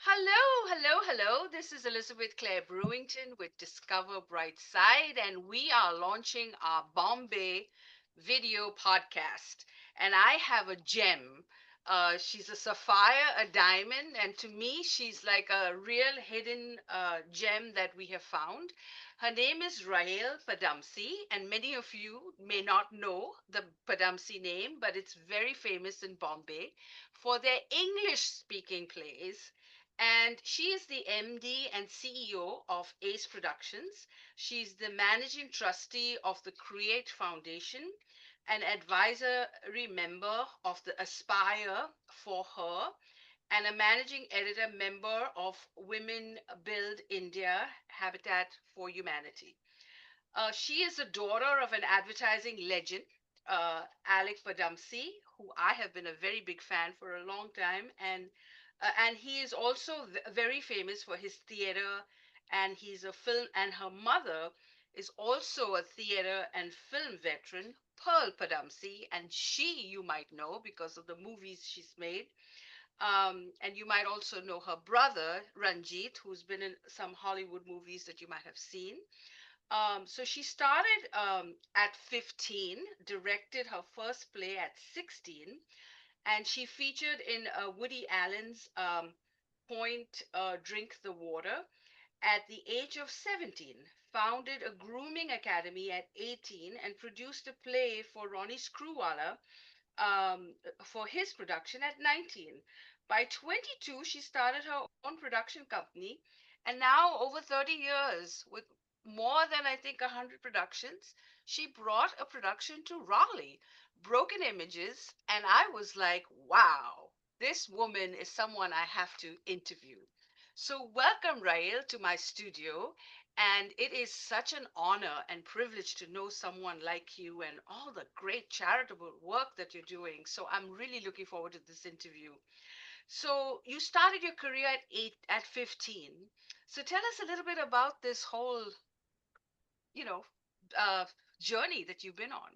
Hello. This is Elizabeth Clare Brewington with Discover Bright Side, and we are launching our Bombay video podcast. And I have a gem. She's a sapphire, a diamond, and to me, she's like a real hidden gem that we have found. Her name is RAELL PADAMSEE, and many of you may not know the PADAMSEE name, but it's very famous in Bombay for their English speaking plays, and she is the MD and CEO of ACE Productions. She's the managing trustee of the Create Foundation, an advisory member of the Aspire for Her, and a managing editor member of Women Build India Habitat for Humanity. She is the daughter of an advertising legend, Alec Padamsee, who I have been a very big fan for a long time, and he is also very famous for his theater, and he's a film. And her mother is also a theater and film veteran, Pearl Padamsee, and she you might know because of the movies she's made. And you might also know her brother Ranjit, who's been in some Hollywood movies that you might have seen. So she started at 15, directed her first play at 16, and she featured in Woody Allen's Point Drink the Water at the age of 17, founded a grooming academy at 18, and produced a play for Ronnie Screwwala for his production at 19. By 22, she started her own production company, and now, over 30 years, with more than I think 100 productions, she brought a production to Raleigh, Broken Images, and I was like, wow, this woman is someone I have to interview. So, welcome, Rael, to my studio. And it is such an honor and privilege to know someone like you and all the great charitable work that you're doing. So, I'm really looking forward to this interview. So, you started your career at 15. So, tell us a little bit about this whole, you know, uh, journey that you've been on.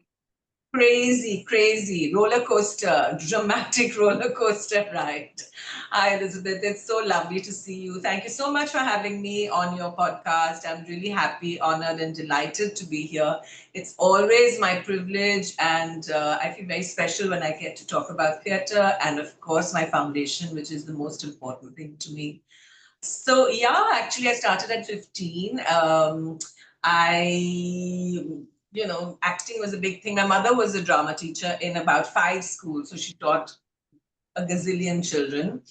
Crazy roller coaster, dramatic roller coaster ride. Hi, Elizabeth. It's so lovely to see you. Thank you so much for having me on your podcast. I'm really happy, honored, and delighted to be here. It's always my privilege, and I feel very special when I get to talk about theatre and, of course, my foundation, which is the most important thing to me. So yeah, actually, I started at 15. Acting was a big thing. My mother was a drama teacher in about five schools, so she taught a gazillion children.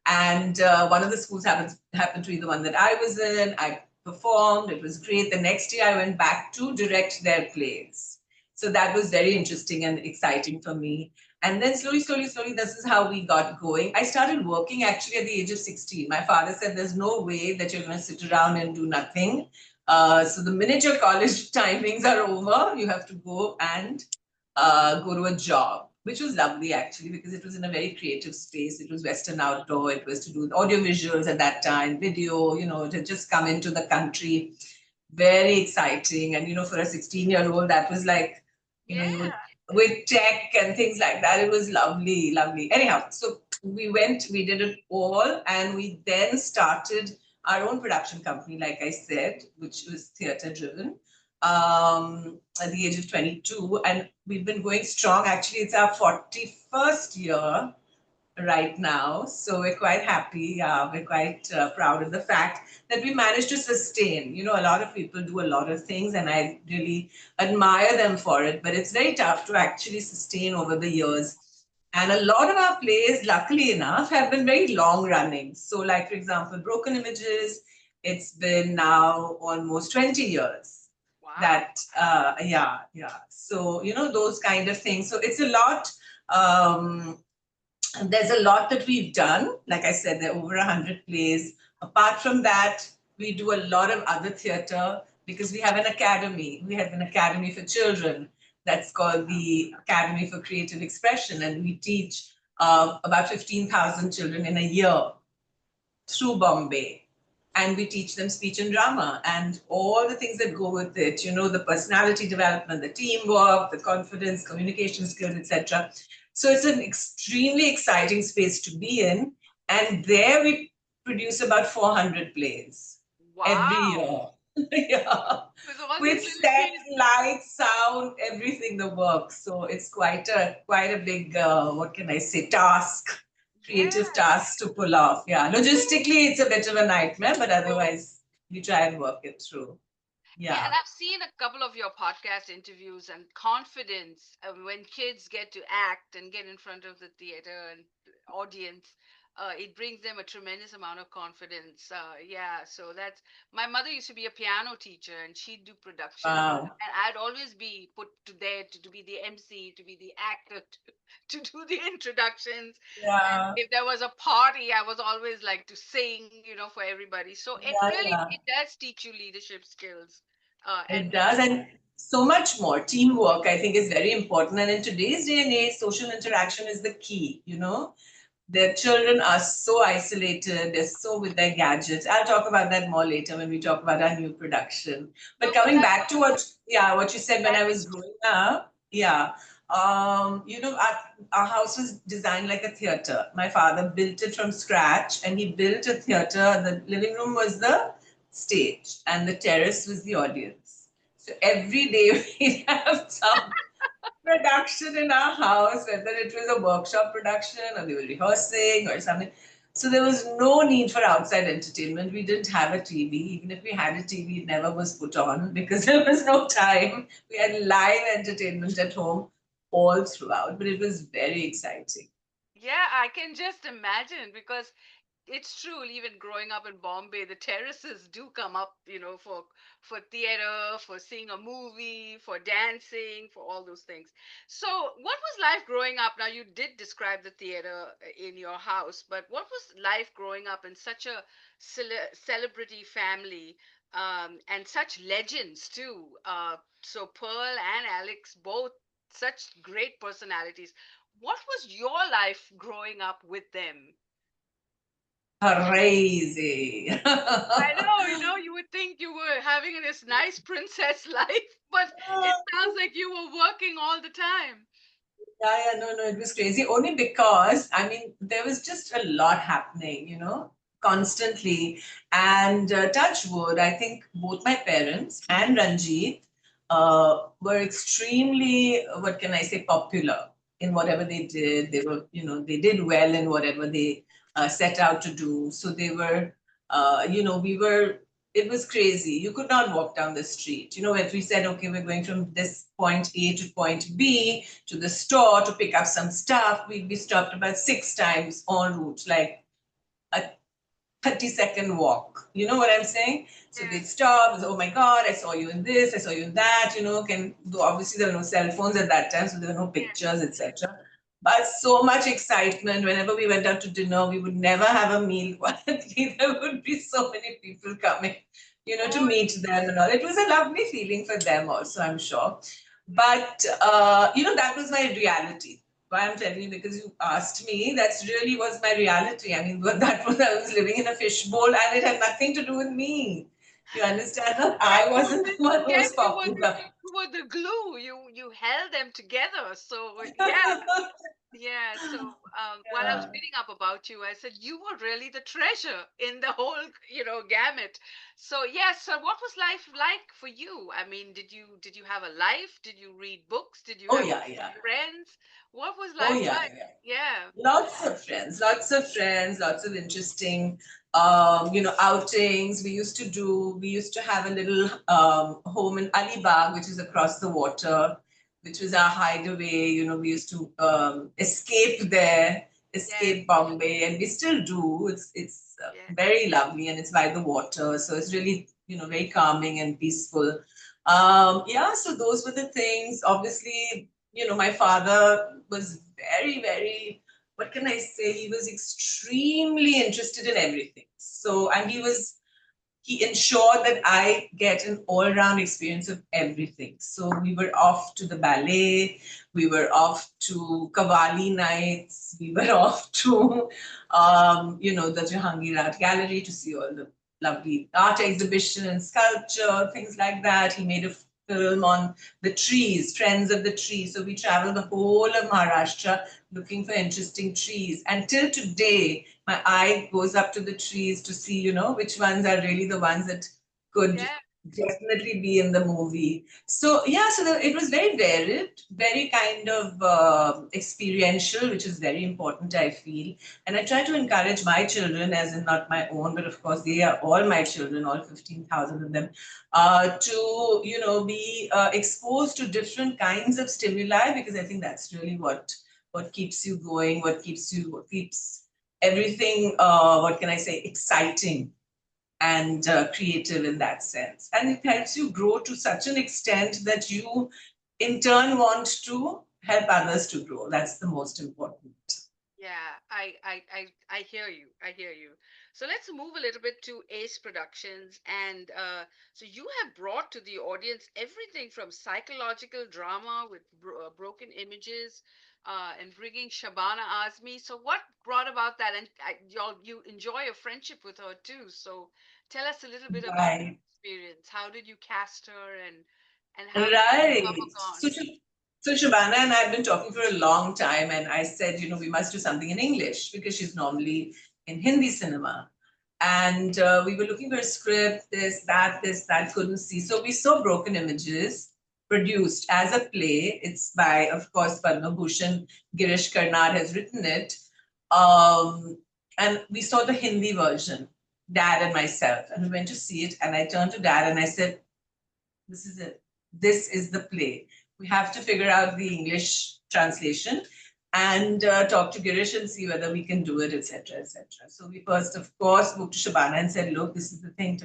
And one of the schools happened to be the one that I was in. I performed. It was great. The next year, I went back to direct their plays. So that was very interesting and exciting for me. And then slowly, this is how we got going. I started working actually at the age of 16. My father said, there's no way that you're going to sit around and do nothing. So the minute your college timings are over, you have to go and go to a job, which was lovely actually because it was in a very creative space. It was Western outdoor. It was to do with audio visuals at that time, video, it had just come into the country. Very exciting. And, for a 16-year-old, that was like, you would, Yeah. with tech and things like that, it was lovely. Anyhow, so we did it all, and we then started our own production company, like I said, which was theater driven at the age of 22. And we've been going strong. Actually, it's our 41st year right now. So we're quite happy. We're quite proud of the fact that we managed to sustain. A lot of people do a lot of things, and I really admire them for it. But it's very tough to actually sustain over the years. And a lot of our plays, luckily enough, have been very long running. So, like, for example, Broken Images, it's been now almost 20 years. Wow. Yeah. So, those kind of things. So, it's a lot. And there's a lot that we've done. Like I said, there are over 100 plays. Apart from that, we do a lot of other theatre because we have an academy. We have an academy for children that's called the Academy for Creative Expression. And we teach about 15,000 children in a year through Bombay. And we teach them speech and drama and all the things that go with it, the personality development, the teamwork, the confidence, communication skills, etc. So it's an extremely exciting space to be in. And there we produce about 400 plays every Wow. year. Yeah. With all With these little set, kids. lights, sound, everything, the works. So it's quite a big, what can I say, task, creative Yes. task to pull off. Yeah. Logistically, it's a bit of a nightmare, but otherwise, we try and work it through. Yeah, and Yeah. I've seen a couple of your podcast interviews and confidence when kids get to act and get in front of the theater and audience. It brings them a tremendous amount of confidence. Yeah, so that's my mother used to be a piano teacher and she'd do productions, Wow. and I'd always be put to there to be the MC, to be the actor, to do the introductions. And Yeah. if there was a party, I was always like to sing, for everybody. So it Yeah. really Yeah. it does teach you leadership skills and It does. And so much more. Teamwork, I think, is very important. And in today's day and age, social interaction is the key, you know. Their children are so isolated, they're so with their gadgets. I'll talk about that more later when we talk about our new production. But no, but coming that back to what you said when that I was is true. growing up, yeah. Our house was designed like a theater. My father built it from scratch and he built a theater. The living room was the stage and the terrace was the audience. So every day we'd have some production in our house, whether it was a workshop production or they were rehearsing or something. So there was no need for outside entertainment. We didn't have a TV. Even if we had a TV, it never was put on because there was no time. We had live entertainment at home all throughout, but it was very exciting. Yeah, I can just imagine because it's true. Even growing up in Bombay, the terraces do come up, for theater, for seeing a movie, for dancing, for all those things. So, what was life growing up? Now, you did describe the theater in your house, but what was life growing up in such a celebrity family, and such legends too? So, Pearl and Alex, both such great personalities. What was your life growing up with them? Crazy. I know, you would think you were having this nice princess life, but it sounds like you were working all the time. Yeah, no, no, it was crazy. Only because, I mean, there was just a lot happening, constantly. And touch wood, I think both my parents and Ranjit were extremely, what can I say, popular in whatever they did. They were, they did well in whatever they set out to do. So they were, we were it was crazy. You could not walk down the street. If we said, okay, we're going from this point A to point B to the store to pick up some stuff, we'd be stopped about 6 times en route, like a 30-second walk. You know what I'm saying? So Yeah, they'd stop, oh my God, I saw you in this, I saw you in that, though obviously there were no cell phones at that time, so there were no yeah. pictures, etc. But so much excitement. Whenever we went out to dinner, we would never have a meal quietly. There would be so many people coming, to Oh, meet them and all. It was a lovely feeling for them also, I'm sure. But, that was my reality. Why I'm telling you, because you asked me, that's really was my reality. I mean, that was, I was living in a fishbowl and it had nothing to do with me. You understand? and I you wasn't the one who yet was popular. you were the glue. You held them together. So yeah, yeah. So while I was Yeah. reading up about you, I said you were really the treasure in the whole, gamut. So yes. So what was life like for you? I mean, did you have a life? Did you read books? Did you Oh, have yeah, yeah. friends? What was Oh, life yeah, like? yeah. Yeah. Lots of friends, lots of interesting, outings. We used to have a little home in Alibag, which is across the water, which was our hideaway. We used to escape there, Yes. escape Bombay, and we still do. It's Yeah. very lovely, and it's by the water, so it's really, very calming and peaceful. Yeah, so those were the things. Obviously, my father was very, very, what can I say? He was extremely interested in everything. So, and he ensured that I get an all round experience of everything. So, we were off to the ballet, we were off to Kavali nights, we were off to, the Jahangir Art Gallery to see all the lovely art exhibition and sculpture, things like that. He made a film on the trees, Friends of the Trees. So we traveled the whole of Maharashtra looking for interesting trees. And till today, my eye goes up to the trees to see, which ones are really the ones that could Yeah. definitely be in the movie. So yeah, so it was very varied, very kind of experiential, which is very important, I feel. And I try to encourage my children, as in not my own, but of course they are all my children, all 15,000 of them, to be exposed to different kinds of stimuli, because I think that's really what keeps you going, what keeps everything. What can I say? Exciting and creative in that sense. And it helps you grow to such an extent that you, in turn, want to help others to grow. That's the most important. Yeah, I hear you. I hear you. So let's move a little bit to Ace Productions, and so you have brought to the audience everything from psychological drama with broken images, and bringing Shabana Azmi. So what brought about that? And you enjoy a friendship with her too. So tell us a little bit about that Right. experience. How did you cast her, and how did you discover Right. Gone? So Shabana and I have been talking for a long time, and I said, we must do something in English because she's normally in Hindi cinema. And we were looking for a script, this, that, couldn't see. So we saw Broken Images produced as a play. It's by, of course, Padma Bhushan. Girish Karnad has written it. Um, and we saw the Hindi version, Dad and myself. And we went to see it. And I turned to Dad and I said, this is it. This is the play. We have to figure out the English translation and talk to Girish and see whether we can do it, etc., etc. So we first, of course, spoke to Shabana and said, "Look, this is the thing.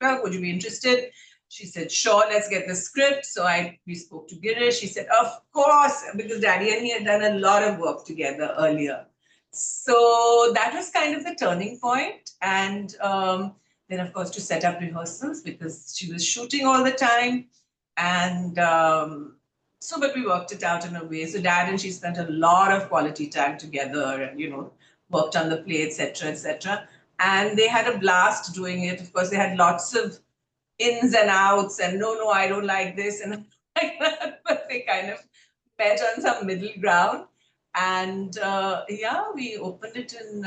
Would you be interested?" She said, "Sure, let's get the script." So we spoke to Girish. He said, "Of course," because Daddy and he had done a lot of work together earlier. So that was kind of the turning point. And then, of course, to set up rehearsals because she was shooting all the time. And but we worked it out in a way. So Dad and she spent a lot of quality time together and, worked on the play, etc., etc. And they had a blast doing it. Of course, they had lots of ins and outs and no, I don't like this and like that. But they kind of met on some middle ground. And yeah, we opened it in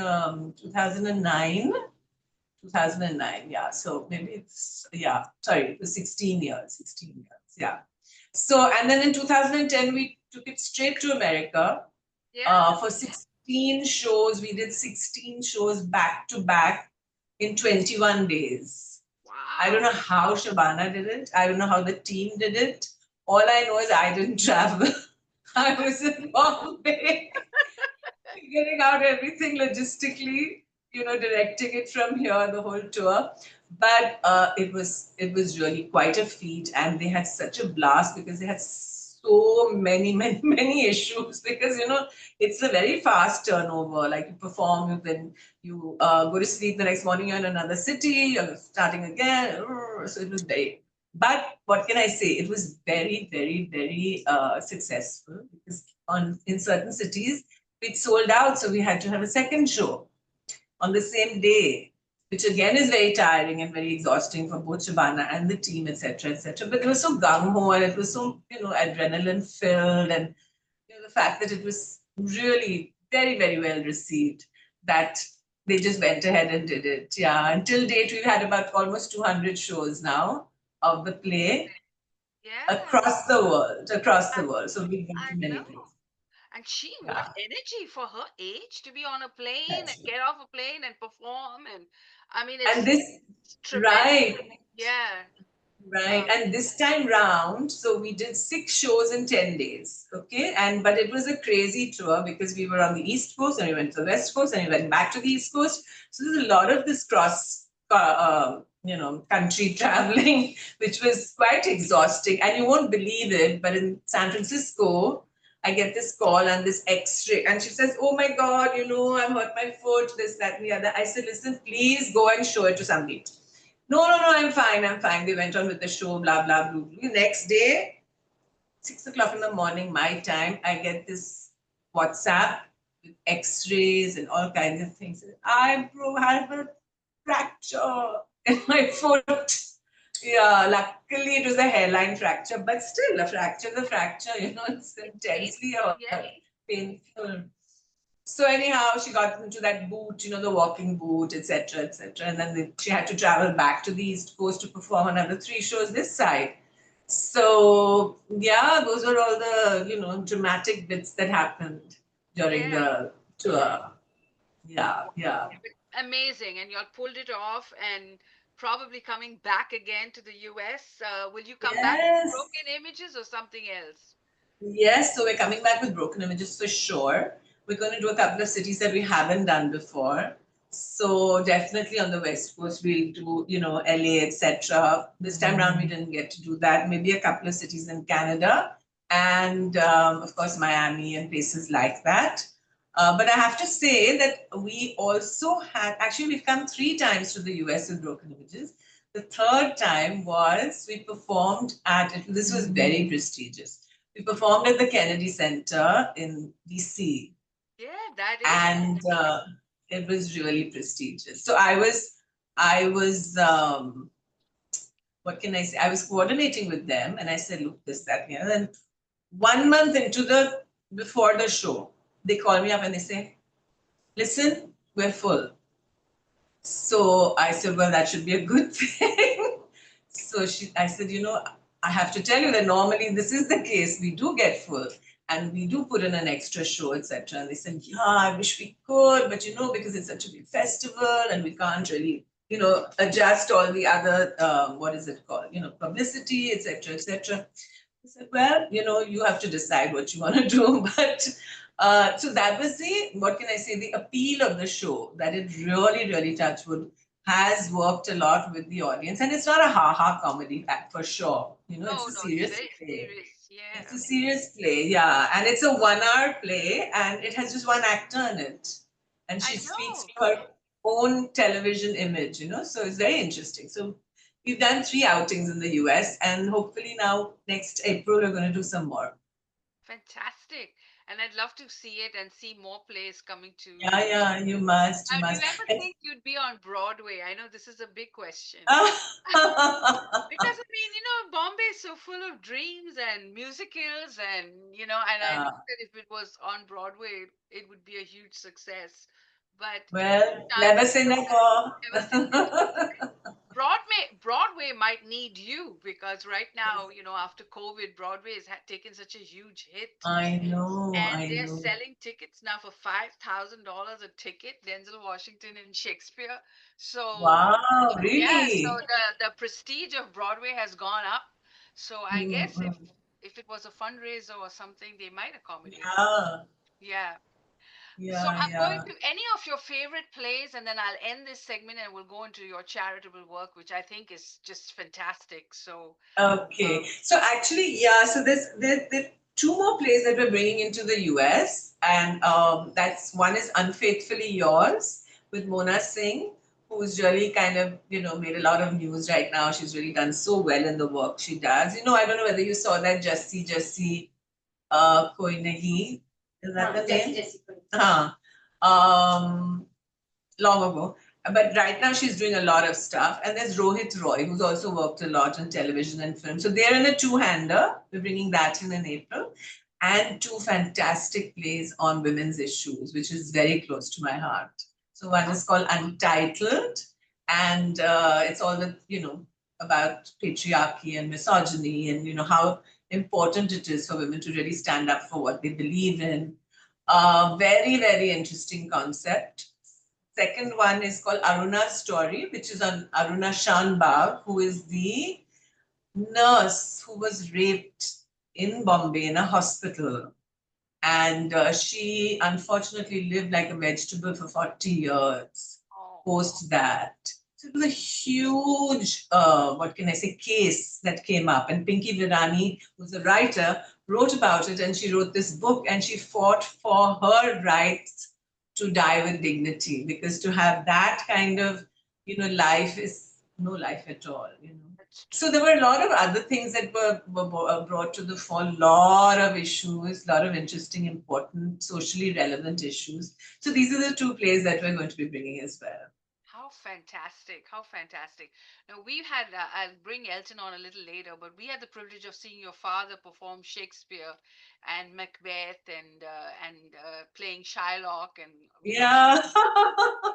2009. 2009, yeah. So maybe yeah, sorry, it was 16 years, 16 years, yeah. So, and then in 2010, we took it straight to America Yeah. for 16 shows. We did 16 shows back to back in 21 days. I don't Wow. know how Shabana did it. I don't know how the team did it. All I know is I didn't travel. I was in Bombay figuring out everything logistically, directing it from here, the whole tour. But it was really quite a feat, and they had such a blast because they had so many, many, many issues. Because it's a very fast turnover. Like you perform, then you go to sleep. The next morning, you're in another city. You're starting again. So it was very. But what can I say? It was very, very, very successful because in certain cities it sold out, so we had to have a second show on the same day, which again is very tiring and very exhausting for both Shabana and the team, etc., etc. But it was so gung ho and it was so adrenaline filled, and the fact that it was really very very well received that they just went ahead and did it. Yeah, until date we've had about almost 200 shows now of the play Yeah. across the world, across I, the world. So we've been I to many know. places. And she, what Yeah, energy for her age to be on a plane that's and true. get off a plane and perform. And I mean, And this, it's tremendous. right, Yeah. right. Um, And this time round, so we did 6 shows in 10 days. Okay. But it was a crazy tour because we were on the East Coast and we went to the West Coast and we went back to the East Coast. So there's a lot of this country traveling, which was quite exhausting. And you won't believe it, but in San Francisco, I get this call and this X-ray, and she says, "Oh my God, I've hurt my foot, this, that, and the other." I said, "Listen, please go and show it to somebody." No, no, no, I'm fine, I'm fine. They went on with the show, blah, blah, blah. The next day, 6 o'clock in the morning, my time, I get this WhatsApp with X-rays and all kinds of things. I have a fracture in my foot. Yeah, luckily it was a hairline fracture, but still a fracture is a fracture, it's It's intensely painful, yeah. painful. So anyhow, she got into that boot, the walking boot, etc., etc. And then she had to travel back to the East Coast to perform another 3 shows this side. So yeah, those were all the dramatic bits that happened during Yeah. the tour. Yeah, yeah. But amazing. And y'all pulled it off and probably coming back again to the US. Will you come back with Yes. broken images or something else? Yes, so we're coming back with broken images for sure. We're going to do a couple of cities that we haven't done before. So definitely on the West Coast, we'll do, LA, etc. This time around, we didn't get to do that. Maybe a couple of cities in Canada and, of course, Miami and places like that. But I have to say that we also had, actually, we've come 3 times to the US with broken images. The third time was we performed at, this was very prestigious. We performed at the Kennedy Center in DC, Yeah, that is and it was really prestigious. So I was, what can I say? I was coordinating with them, and I said, "Look, this, that, and the other." And 1 month into before the show, they call me up and they say, "Listen, we're full." So I said, well, that should be a good thing. I said, I have to tell you that normally this is the case. We do get full and we do put in an extra show, etc. And they said, yeah, I wish we could, but because it's such a big festival and we can't really, adjust all the other, what is it called, publicity, etc., etc. I said, well, you have to decide what you want to do. But so that was what can I say, the appeal of the show, that it really, really touched wood has worked a lot with the audience. And it's not a ha-ha comedy for sure. It's no, a no, it's serious very play. serious. It's Yeah. a serious play, yeah. And it's a 1 hour play and it has just one actor in it. And I she speaks know. to her own television image, so it's very interesting. So we've done 3 outings in the US and hopefully now next April we're going to do some more. Fantastic. And I'd love to see it and see more plays coming to Yeah, the. yeah, you must, you Now, do you must. ever And, think you'd be on Broadway? I know this is a big question. Because I mean, Bombay is so full of dreams and musicals, and and I know yeah. that if it was on Broadway, it would be a huge success. But Well, never chances say of that, never. ever say never. Broadway might need you because right now, after COVID, Broadway has taken such a huge hit, I know, and I they're know. selling tickets now for $5,000 a ticket. Denzel Washington and Shakespeare. So Wow, yeah, so really? the prestige of Broadway has gone up. So I guess if Mm-mm. if it was a fundraiser or something, they might accommodate you. Yeah, Yeah. So yeah, I'm going yeah. to any of your favorite plays, and then I'll end this segment and we'll go into your charitable work, which I think is just fantastic. So, Okay. um, So actually, yeah, so there 2 more plays that we're bringing into the US, and that's one is Unfaithfully Yours with Mona Singh, who's really kind of, made a lot of news right now. She's really done so well in the work she does. I don't know whether you saw that Jussie Koi Nahi. Is that the name? Huh. Um, Long ago. But right now she's doing a lot of stuff. And there's Rohit Roy, who's also worked a lot on television and film. So they're in a two-hander. We're bringing that in April. And 2 fantastic plays on women's issues, which is very close to my heart. So one is called Untitled, and it's all about patriarchy and misogyny, and how important it is for women to really stand up for what they believe in. Very, very interesting concept. Second one is called Aruna's Story, which is on Aruna Shanbag, who is the nurse who was raped in Bombay in a hospital. And she unfortunately lived like a vegetable for 40 years oh, post that. So it was a huge, what can I say, case that came up. And Pinky Virani, who's a writer, wrote about it and she wrote this book and she fought for her rights to die with dignity, because to have that kind of, life is no life at all. that's So true. there were a lot of other things that were brought to the fore, lot of issues, lot of interesting, important, socially relevant issues. So these are the 2 plays that we're going to be bringing as well. How fantastic. How fantastic. Now, we've had, I'll bring Elton on a little later, but we had the privilege of seeing your father perform Shakespeare and Macbeth and playing Shylock. And Yeah.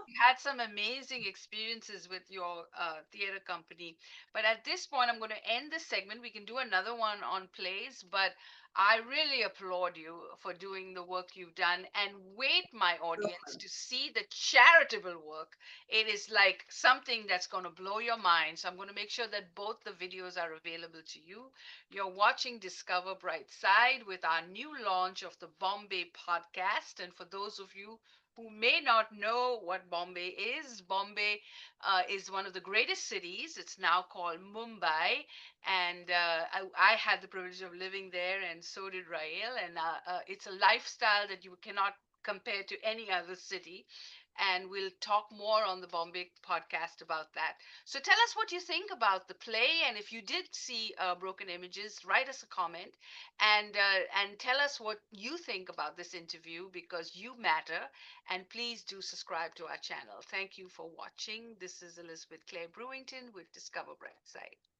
we had some amazing experiences with your theater company. But at this point, I'm going to end this segment. We can do another one on plays, but I really applaud you for doing the work you've done. And wait, my audience, to see the charitable work. It is like something that's going to blow your mind. So I'm going to make sure that both the videos are available to you. You're watching Discover Bright Side with our new launch of the Bombay podcast. And for those of you who may not know what Bombay is, Bombay is one of the greatest cities. It's now called Mumbai, and I had the privilege of living there, and so did RAELL. And it's a lifestyle that you cannot compare to any other city. And we'll talk more on the Bombay podcast about that. So tell us what you think about the play, and if you did see Broken Images, write us a comment and tell us what you think about this interview because you matter. And please do subscribe to our channel. Thank you for watching. This is Elizabeth Clare Brewington with Discover Brightside.